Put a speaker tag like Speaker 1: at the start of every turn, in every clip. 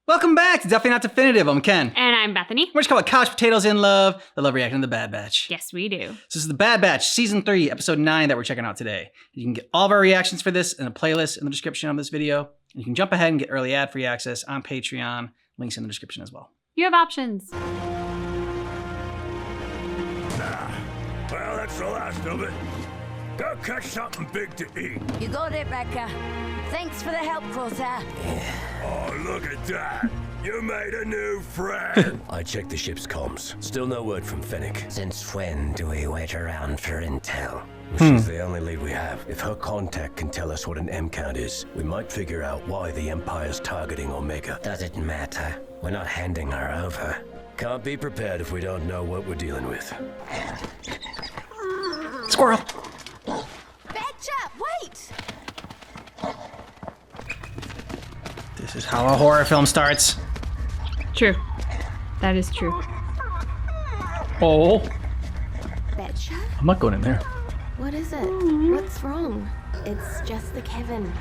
Speaker 1: Welcome back to Definitely Not Definitive. I'm Ken.
Speaker 2: And I'm Bethany.
Speaker 1: We're just called Couch Potatoes in Love, the love reaction to the Bad Batch.
Speaker 2: Yes, we do.
Speaker 1: This is the Bad Batch, Season 3, Episode 9 that we're checking out today. You can get all of our reactions for this in a playlist in the description of this video. You can jump ahead and get early ad-free access on Patreon. Links in the description as well.
Speaker 2: You have options.
Speaker 3: Well, that's the last of it. Go catch something big to eat.
Speaker 4: You got it, Becca. Thanks for the help, Corsair.
Speaker 3: Oh, look at that. You made a new friend. I checked the ship's comms. Still no word from Fennec.
Speaker 5: Since when do we wait around for intel?
Speaker 3: She's the only lead we have. If her contact can tell us what an M count is, we might figure out why the Empire's targeting Omega.
Speaker 5: Does it matter? We're not handing her over.
Speaker 3: Can't be prepared if we don't know what we're dealing with.
Speaker 1: Squirrel!
Speaker 4: Betcha, wait!
Speaker 1: This is how a horror film starts.
Speaker 2: True. That is true.
Speaker 1: Oh.
Speaker 6: Betcha?
Speaker 1: I'm not going in there.
Speaker 6: What is it? What's wrong? It's just the Kevin.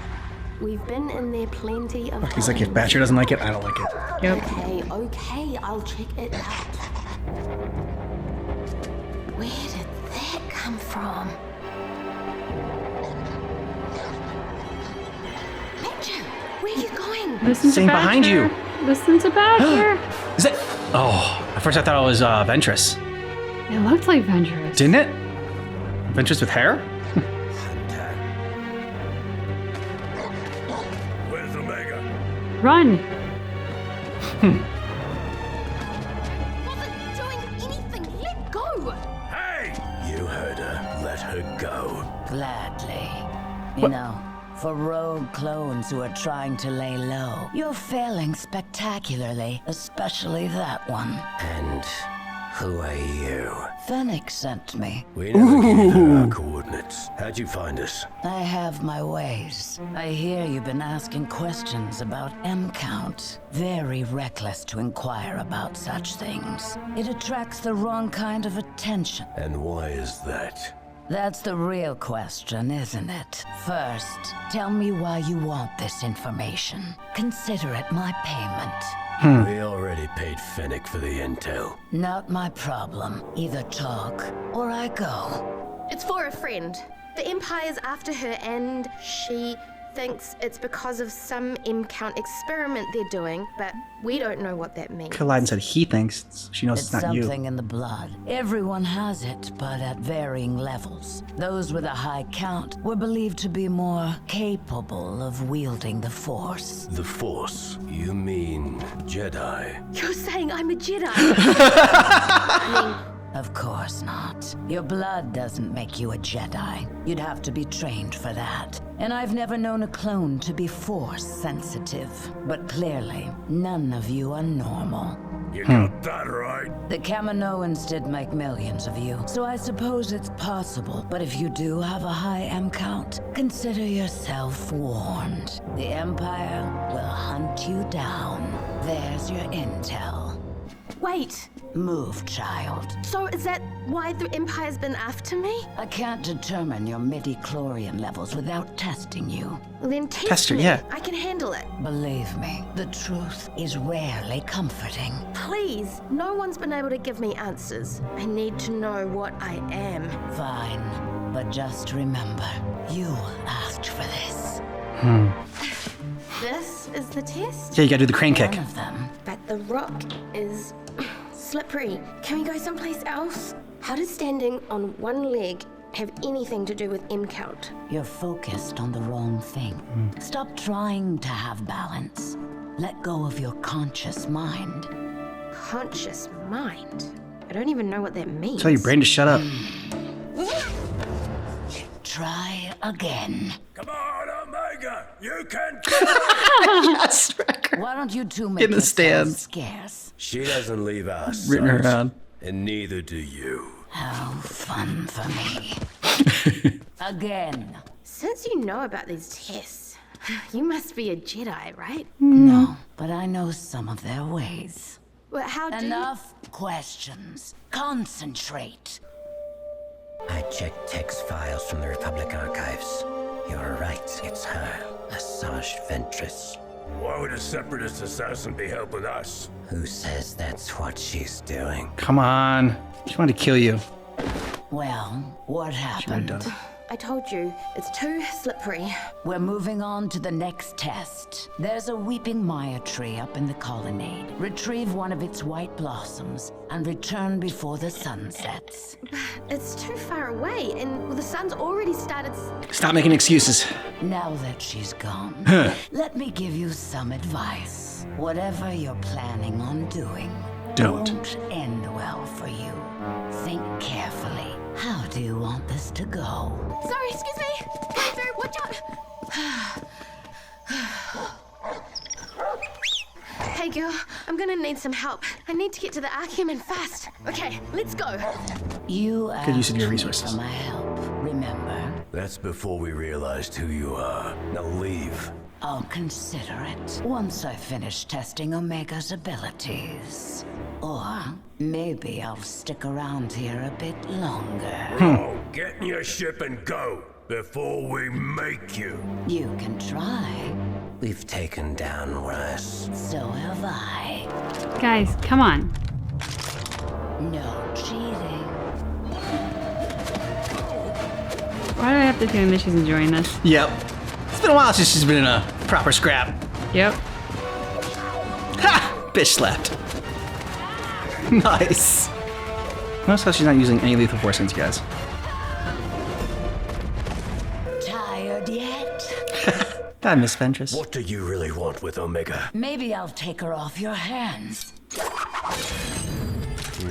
Speaker 6: We've been in there plenty of
Speaker 1: He's like, if
Speaker 6: times.
Speaker 1: Batcher doesn't like it, I don't like it.
Speaker 2: Yep.
Speaker 6: Okay, I'll check it out. Where did that come from? Betcha, where are you going?
Speaker 2: Listen
Speaker 1: Same
Speaker 2: to
Speaker 1: behind you.
Speaker 2: Badger. Listen to Badger.
Speaker 1: Is it? Oh, at first I thought it was Ventress.
Speaker 2: It looked like Ventress.
Speaker 1: Didn't it? Ventress with hair?
Speaker 3: Where's Omega?
Speaker 2: Run.
Speaker 6: Wasn't doing anything. Let go.
Speaker 3: Hey! You heard her. Let her go.
Speaker 4: Gladly. You know, for rogue clones who are trying to lay low, you're failing spectacularly, especially that one.
Speaker 5: And who are you?
Speaker 4: Fennec sent me.
Speaker 3: We never gave her our coordinates. How'd you find us?
Speaker 4: I have my ways. I hear you've been asking questions about M count. Very reckless to inquire about such things. It attracts the wrong kind of attention.
Speaker 3: And why is that?
Speaker 4: That's the real question, isn't it? First, tell me why you want this information. Consider it my payment.
Speaker 3: We already paid Fennec for the intel.
Speaker 4: Not my problem. Either talk or I go.
Speaker 6: It's for a friend. The Empire's after her and she thinks it's because of some M-count experiment they're doing, but we don't know what that means.
Speaker 1: Kaladin said he thinks. She knows it's not
Speaker 4: something
Speaker 1: you.
Speaker 4: in the blood. Everyone has it, but at varying levels. Those with a high count were believed to be more capable of wielding the Force.
Speaker 3: The Force? You mean Jedi?
Speaker 6: You're saying I'm a Jedi? I mean,
Speaker 4: Of course not. Your blood doesn't make you a Jedi. You'd have to be trained for that. And I've never known a clone to be Force sensitive. But clearly, none of you are normal.
Speaker 3: You got that right.
Speaker 4: The Kaminoans did make millions of you, so I suppose it's possible. But if you do have a high M count, consider yourself warned. The Empire will hunt you down. There's your intel.
Speaker 6: wait.
Speaker 4: Move, child.
Speaker 6: So is that why the Empire's been after me?
Speaker 4: I can't determine your midi-chlorian levels without testing you.
Speaker 6: Well, then
Speaker 1: Test her,
Speaker 6: me.
Speaker 1: yeah.
Speaker 6: I can handle it.
Speaker 4: Believe me, the truth is rarely comforting.
Speaker 6: Please, no one's been able to give me answers. I need to know what I am.
Speaker 4: Fine, but just remember, you asked for this.
Speaker 6: This is the test?
Speaker 1: Yeah, you gotta do the crane kick.
Speaker 4: One of them.
Speaker 6: But the rock is slippery. Can we go someplace else? How does standing on one leg have anything to do with M count?
Speaker 4: You're focused on the wrong thing. Stop trying to have balance. Let go of your conscious mind.
Speaker 6: Conscious mind? I don't even know what that means.
Speaker 1: Tell your brain to shut up.
Speaker 4: Try again.
Speaker 3: Come on, Omega! You can do
Speaker 1: Yes, Wrecker.
Speaker 4: Why don't you two make
Speaker 1: Get in the
Speaker 4: yourselves
Speaker 1: stands.
Speaker 4: scarce?
Speaker 3: She doesn't leave us.
Speaker 1: Written her down.
Speaker 3: And neither do you.
Speaker 4: How fun for me. Again.
Speaker 6: Since you know about these tests, you must be a Jedi, right?
Speaker 4: No, but I know some of their ways.
Speaker 6: Well, how do
Speaker 4: Enough questions. Concentrate.
Speaker 5: I checked text files from the Republic archives. You're right, it's her, Asajj Ventress.
Speaker 3: Why would a separatist assassin be helping us?
Speaker 5: Who says that's what she's doing?
Speaker 1: Come on. She wanted to kill you.
Speaker 4: Well, what
Speaker 1: She would have
Speaker 4: happened?
Speaker 1: done it.
Speaker 6: I told you, it's too slippery.
Speaker 4: We're moving on to the next test. There's a weeping Maya tree up in the colonnade. Retrieve one of its white blossoms and return before the sun sets.
Speaker 6: It's too far away, and the sun's already started.
Speaker 1: Stop making excuses.
Speaker 4: Now that she's gone, let me give you some advice. Whatever you're planning on doing
Speaker 1: Don't.
Speaker 4: won't end well for you. Think carefully. How do you want this to go?
Speaker 6: Sorry, excuse me. Coming through. Watch out. Hey, girl. I'm gonna need some help. I need to get to the Archeman fast. Okay, let's go.
Speaker 4: You
Speaker 1: Good use of your
Speaker 4: asked me
Speaker 1: resources.
Speaker 4: for my help, remember?
Speaker 3: That's before we realized who you are. Now leave.
Speaker 4: I'll consider it once I finish testing Omega's abilities. Or maybe I'll stick around here a bit longer.
Speaker 3: Oh, get in your ship and go before we make you.
Speaker 4: You can try.
Speaker 5: We've taken down worse.
Speaker 4: So have I.
Speaker 2: Guys, come on.
Speaker 4: No cheating.
Speaker 2: Why do I have the feeling that she's enjoying this?
Speaker 1: Yep. It's been a while since she's been in a proper scrap.
Speaker 2: Yep.
Speaker 1: Ha! Bitch slapped. Nice. Notice how she's not using any lethal force against you guys.
Speaker 4: Tired yet?
Speaker 1: God, Miss Ventress.
Speaker 3: What do you really want with Omega?
Speaker 4: Maybe I'll take her off your hands.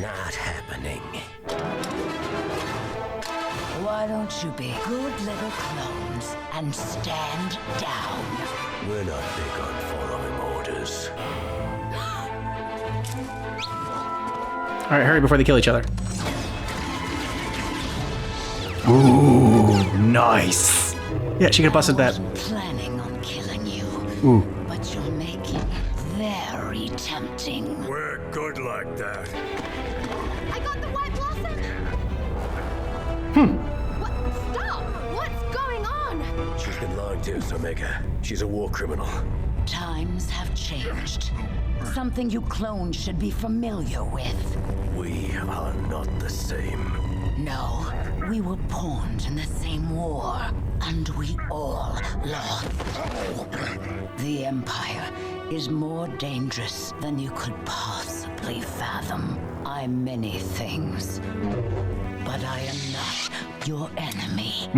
Speaker 5: Not happening.
Speaker 4: Why don't you be good little clones and stand down?
Speaker 3: We're not big on following orders.
Speaker 1: All right, hurry before they kill each other. Ooh, nice. Yeah, she could have busted that.
Speaker 4: Planning on killing you.
Speaker 1: Ooh.
Speaker 4: But you're making it very tempting.
Speaker 3: We're good like that.
Speaker 6: I got the white blossom. What? Stop! What's going on?
Speaker 3: She's been lying to us, Omega. She's a war criminal.
Speaker 4: Times have changed. Something you clones should be familiar with.
Speaker 3: We are not the same.
Speaker 4: No, we were pawned in the same war, and we all lost. The Empire is more dangerous than you could possibly fathom. I'm many things, but I am not your enemy.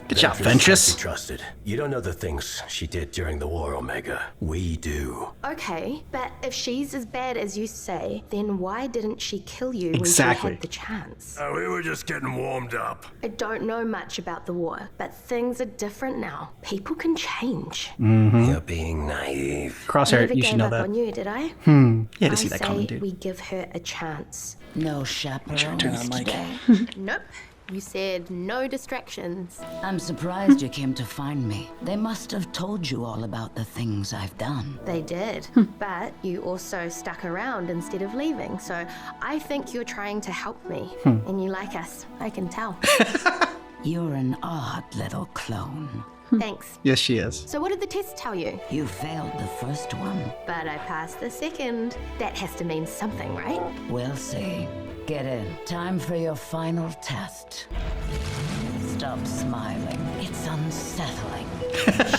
Speaker 1: Good job,
Speaker 3: Be
Speaker 1: Ventress.
Speaker 3: trusted. You don't know the things she did during the war, Omega. We do.
Speaker 6: Okay, but if she's as bad as you say, then why didn't she kill you when
Speaker 1: Exactly.
Speaker 6: she had the chance?
Speaker 3: We were just getting warmed up.
Speaker 6: I don't know much about the war, but things are different now. People can change.
Speaker 5: You're being naive.
Speaker 1: Crosshair,
Speaker 6: Never
Speaker 1: you
Speaker 6: gave
Speaker 1: should know
Speaker 6: up
Speaker 1: that.
Speaker 6: on you, did I?
Speaker 1: You had to
Speaker 6: I
Speaker 1: see that
Speaker 6: say
Speaker 1: coming, dude.
Speaker 6: we give her a chance.
Speaker 4: No chaperones
Speaker 1: turn on mic.
Speaker 4: today.
Speaker 6: Nope. You said no distractions.
Speaker 4: I'm surprised you came to find me. They must have told you all about the things I've done.
Speaker 6: They did. But you also stuck around instead of leaving. So I think you're trying to help me. And you like us. I can tell.
Speaker 4: You're an odd little clone.
Speaker 6: Thanks.
Speaker 1: Yes, she is.
Speaker 6: So what did the test tell you?
Speaker 4: You failed the first one.
Speaker 6: But I passed the second. That has to mean something, right?
Speaker 4: We'll see. Get in. Time for your final test. Stop smiling. It's unsettling.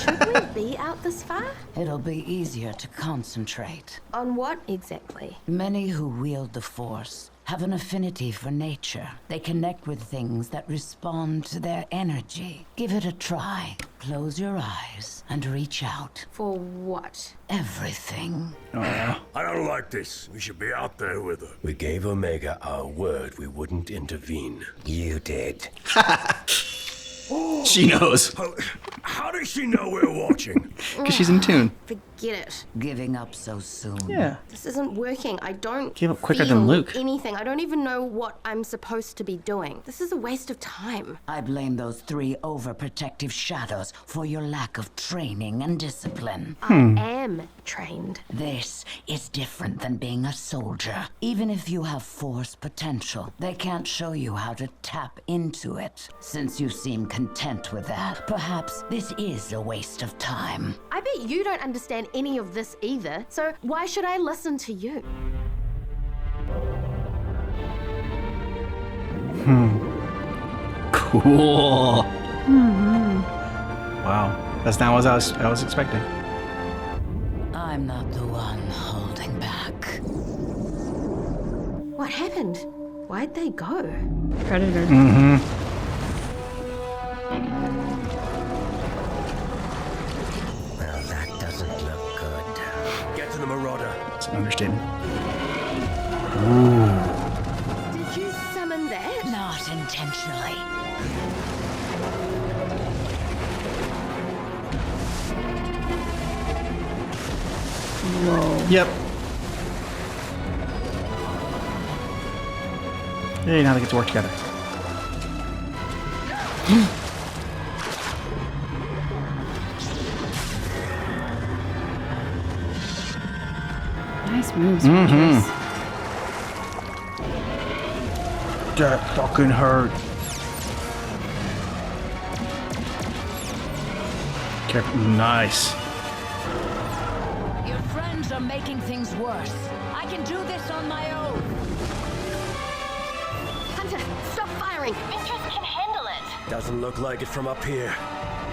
Speaker 6: Should we be out this far?
Speaker 4: It'll be easier to concentrate.
Speaker 6: On what exactly?
Speaker 4: Many who wield the Force have an affinity for nature. They connect with things that respond to their energy. Give it a try. Close your eyes and reach out.
Speaker 6: For what?
Speaker 4: Everything.
Speaker 3: I don't like this. We should be out there with her. We gave Omega our word we wouldn't intervene.
Speaker 5: You did.
Speaker 1: She knows.
Speaker 3: How does she know we're watching?
Speaker 1: Because she's in tune.
Speaker 6: Forget it.
Speaker 4: Giving up so soon.
Speaker 1: Yeah.
Speaker 6: This isn't working. I don't
Speaker 1: Give up quicker
Speaker 6: feel
Speaker 1: than Luke.
Speaker 6: anything. I don't even know what I'm supposed to be doing. This is a waste of time.
Speaker 4: I blame those 3 overprotective shadows for your lack of training and discipline.
Speaker 6: I am trained.
Speaker 4: This is different than being a soldier. Even if you have Force potential, they can't show you how to tap into it. Since you seem content with that, perhaps this is a waste of time.
Speaker 6: I bet you don't understand any of this either, so why should I listen to you?
Speaker 1: Cool. Wow. That's not what I was expecting.
Speaker 4: I'm not the one holding back.
Speaker 6: What happened? Why'd they go?
Speaker 2: Predator.
Speaker 5: Well, that doesn't look good.
Speaker 3: Get to the Marauder.
Speaker 1: It's an understatement.
Speaker 6: Did you summon that?
Speaker 4: Not intentionally.
Speaker 2: Whoa.
Speaker 1: Yep. Hey, now they get to work together.
Speaker 2: Nice moves, Ventress.
Speaker 1: That fucking hurt. Careful. Nice.
Speaker 4: Your friends are making things worse. I can do this on my own.
Speaker 6: Hunter, stop firing. Ventress can handle it.
Speaker 3: Doesn't look like it from up here.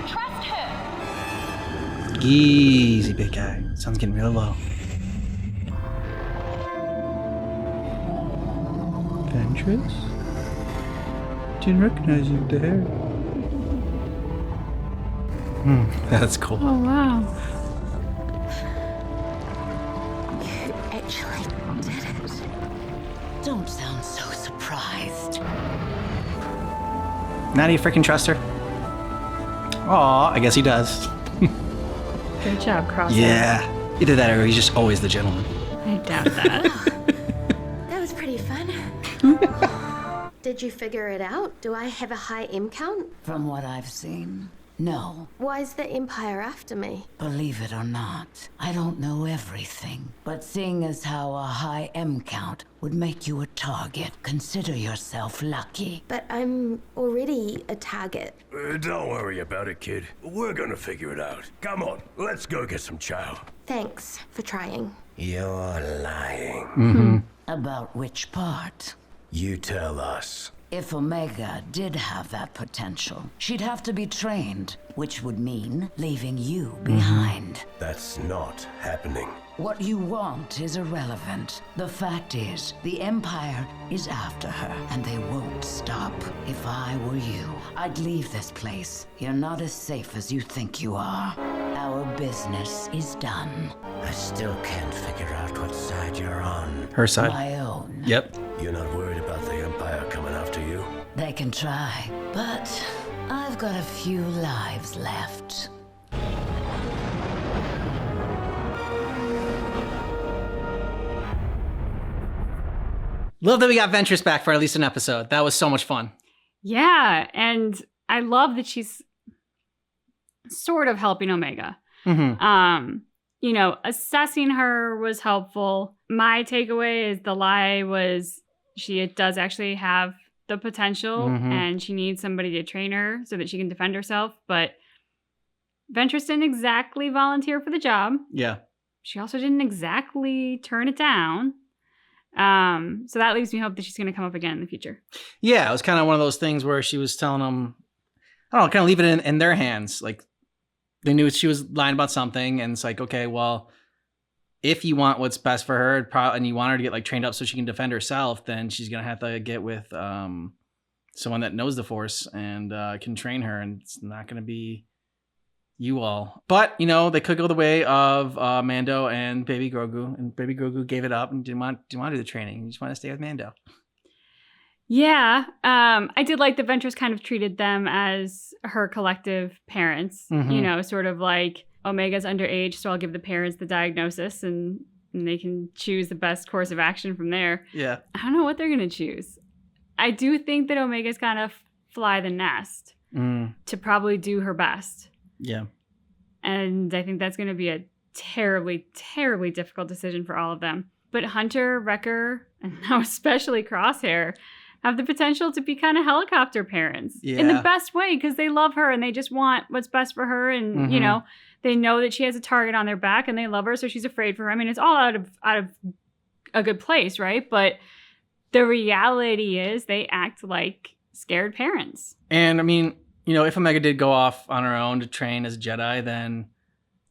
Speaker 6: Trust her.
Speaker 1: Easy, big guy. Sun's getting real low. Ventress? Didn't recognize you there. That's cool.
Speaker 2: Oh, wow.
Speaker 6: You actually did it.
Speaker 4: Don't sound so surprised.
Speaker 1: Now do you freaking trust her? Aw, I guess he does.
Speaker 2: Good job, Crosshair.
Speaker 1: Yeah. Either that or he's just always the gentleman.
Speaker 2: I doubt that.
Speaker 6: That was pretty fun. Did you figure it out? Do I have a high M count?
Speaker 4: From what I've seen, no.
Speaker 6: Why is the Empire after me?
Speaker 4: Believe it or not, I don't know everything. But seeing as how a high M count would make you a target, consider yourself lucky.
Speaker 6: But I'm already a target.
Speaker 3: Don't worry about it, kid. We're gonna figure it out. Come on, let's go get some chow.
Speaker 6: Thanks for trying.
Speaker 5: You're lying.
Speaker 4: About which part?
Speaker 3: You tell us.
Speaker 4: If Omega did have that potential, she'd have to be trained, which would mean leaving you behind.
Speaker 3: That's not happening.
Speaker 4: What you want is irrelevant. The fact is, the Empire is after her, and they won't stop. If I were you, I'd leave this place. You're not as safe as you think you are. Our business is done.
Speaker 5: I still can't figure out what side you're on.
Speaker 1: Her side.
Speaker 4: My own.
Speaker 1: Yep.
Speaker 3: You're not worried about the Empire coming after you?
Speaker 4: They can try, but I've got a few lives left.
Speaker 1: Love that we got Ventress back for at least an episode. That was so much fun.
Speaker 2: Yeah, and I love that she's sort of helping Omega. You know, assessing her was helpful. My takeaway is the lie was she does actually have the potential and she needs somebody to train her so that she can defend herself. But Ventress didn't exactly volunteer for the job.
Speaker 1: Yeah.
Speaker 2: She also didn't exactly turn it down. So that leaves me hope that she's going to come up again in the future.
Speaker 1: Yeah, it was kind of one of those things where she was telling them, I don't know, kind of leave it in their hands. Like, they knew she was lying about something, and it's like, okay, well, if you want what's best for her, and you want her to get like trained up so she can defend herself, then she's gonna have to get with someone that knows the Force and can train her, and it's not gonna be you all. But you know, they could go the way of Mando and Baby Grogu, and Baby Grogu gave it up and didn't want to do the training. He just want to stay with Mando.
Speaker 2: Yeah, I did like that Ventress kind of treated them as her collective parents. You know, sort of like Omega's underage, so I'll give the parents the diagnosis and they can choose the best course of action from there.
Speaker 1: Yeah.
Speaker 2: I don't know what they're going to choose. I do think that Omega's kind of fly the nest to probably do her best.
Speaker 1: Yeah.
Speaker 2: And I think that's going to be a terribly, terribly difficult decision for all of them. But Hunter, Wrecker, and now especially Crosshair have the potential to be kind of helicopter parents in the best way because they love her and they just want what's best for her. And, you know, They know that she has a target on their back and they love her, so she's afraid for her. I mean, it's all out of a good place, right? But the reality is they act like scared parents.
Speaker 1: And I mean, you know, if Omega did go off on her own to train as a Jedi, then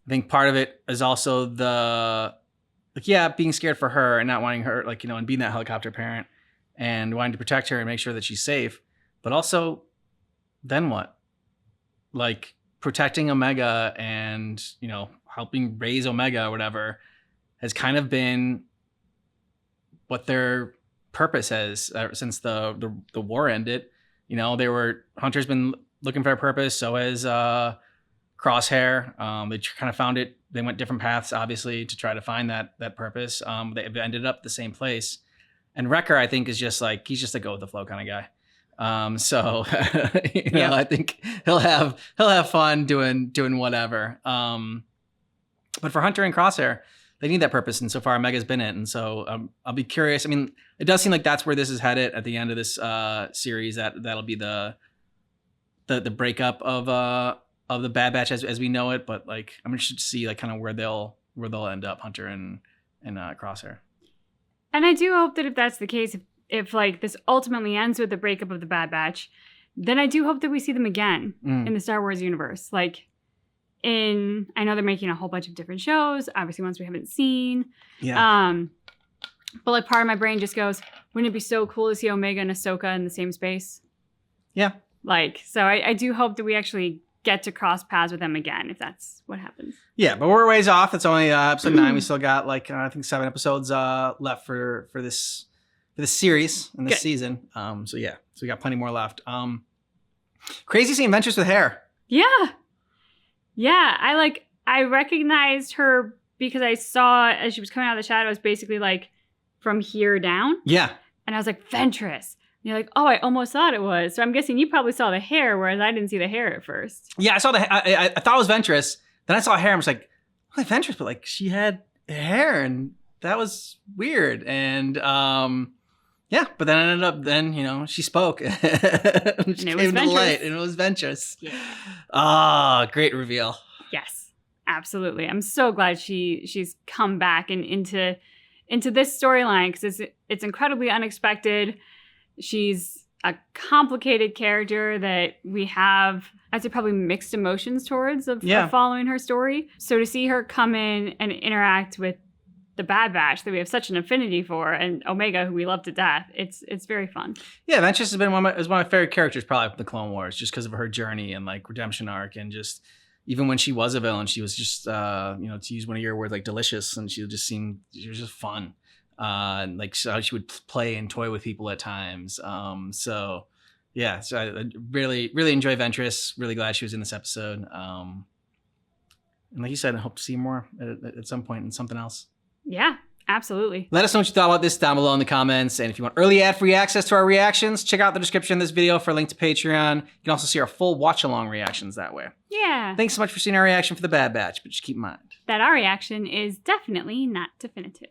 Speaker 1: I think part of it is also being scared for her and not wanting her, like, you know, and being that helicopter parent and wanting to protect her and make sure that she's safe. But also, then what? Like, protecting Omega and, you know, helping raise Omega or whatever has kind of been what their purpose has since the war ended. You know, Hunter's been looking for a purpose. So has Crosshair. They kind of found it. They went different paths, obviously, to try to find that purpose. They ended up the same place. And Wrecker, I think, is just like, he's just a go with the flow kind of guy. So you know, I think he'll have fun doing whatever. But for Hunter and Crosshair, they need that purpose, and so far Omega's been it. And so I'll be curious. I mean, it does seem like that's where this is headed at the end of this series. That'll be the breakup of the Bad Batch as we know it. But like, I'm interested to see like kind of where they'll end up, Hunter and Crosshair.
Speaker 2: And I do hope that if that's the case, if like this ultimately ends with the breakup of the Bad Batch, then I do hope that we see them again in the Star Wars universe. Like, I know they're making a whole bunch of different shows, obviously ones we haven't seen.
Speaker 1: Yeah.
Speaker 2: But like part of my brain just goes, wouldn't it be so cool to see Omega and Ahsoka in the same space?
Speaker 1: Yeah.
Speaker 2: Like, so I do hope that we actually get to cross paths with them again, if that's what happens.
Speaker 1: Yeah, but we're a ways off. It's only episode 9. We still got like I think 7 episodes left for this series and this season. So we got plenty more left. Crazy seeing Ventress with hair.
Speaker 2: Yeah, I recognized her because I saw as she was coming out of the shadows, basically like from here down.
Speaker 1: Yeah.
Speaker 2: And I was like, Ventress. And you're like, oh, I almost thought it was. So I'm guessing you probably saw the hair, whereas I didn't see the hair at first.
Speaker 1: Yeah, I saw I thought it was Ventress. Then I saw hair and I was like, oh, Ventress, but like she had hair and that was weird. And yeah, but then I ended up, you know, she spoke. She came to the light, and it was Ventress. Yeah. Great reveal.
Speaker 2: Yes, absolutely. I'm so glad she's come back and into this storyline because it's incredibly unexpected. She's a complicated character that we have, I'd say, probably mixed emotions towards of following her story. So to see her come in and interact with the Bad Batch that we have such an affinity for, and Omega, who we love to death, it's very fun. Yeah,
Speaker 1: Ventress has been one of my favorite characters probably from the Clone Wars, just because of her journey and like redemption arc, and just even when she was a villain, she was just you know, to use one of your words, like delicious, and she was just fun. Like how she would play and toy with people at times. So I really, really enjoy Ventress. Really glad she was in this episode. And like you said, I hope to see more at some point in something else.
Speaker 2: Yeah, absolutely.
Speaker 1: Let us know what you thought about this down below in the comments. And if you want early ad-free access to our reactions, check out the description of this video for a link to Patreon. You can also see our full watch-along reactions that way.
Speaker 2: Yeah.
Speaker 1: Thanks so much for seeing our reaction for the Bad Batch, but just keep in mind
Speaker 2: that our reaction is definitely not definitive.